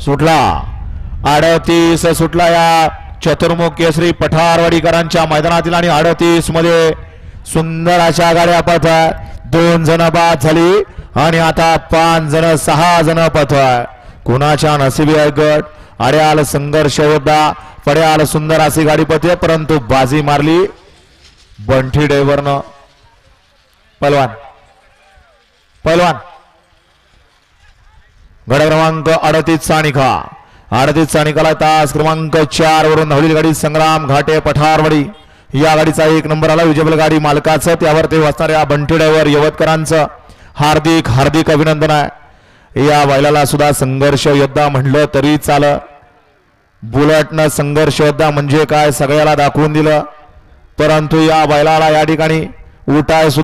सुटला 38 सुटला या चतुर्मुख केसरी पठारवाडीकरांच्या मैदानातील आणि 38 मध्ये सुंदर अशा गाड्या पळतात. 2 जण बाद झाली आणि आता 5 जण 6 जण पळतात. कुणाच्या नशिबी आहे गट. अड्याल संघर्ष योद्धा पड्याल सुंदर अशी गाडी पळते परंतु बाजी मारली बंठी ड्रायव्हरनं. पहलवान गड क्रमांक 38 सानिका 38 सानिकाला तास क्रमांक 4 वरून धावलेली गाडी संग्राम घाटे पठारवाडी या गाडीचा 1 नंबर आला. विजेबल गाडी मालकाचं त्यावर ते वाचणाऱ्या बंटी ड्रायव्हर यवतकरांचं हार्दिक हार्दिक अभिनंदन आहे. या बैलाला सुद्धा संघर्ष योद्धा म्हणलं तरी चालं. बुलेटनं संघर्ष योद्धा म्हणजे काय सगळ्याला दाखवून दिलं. परंतु या बैलाला या ठिकाणी उठाय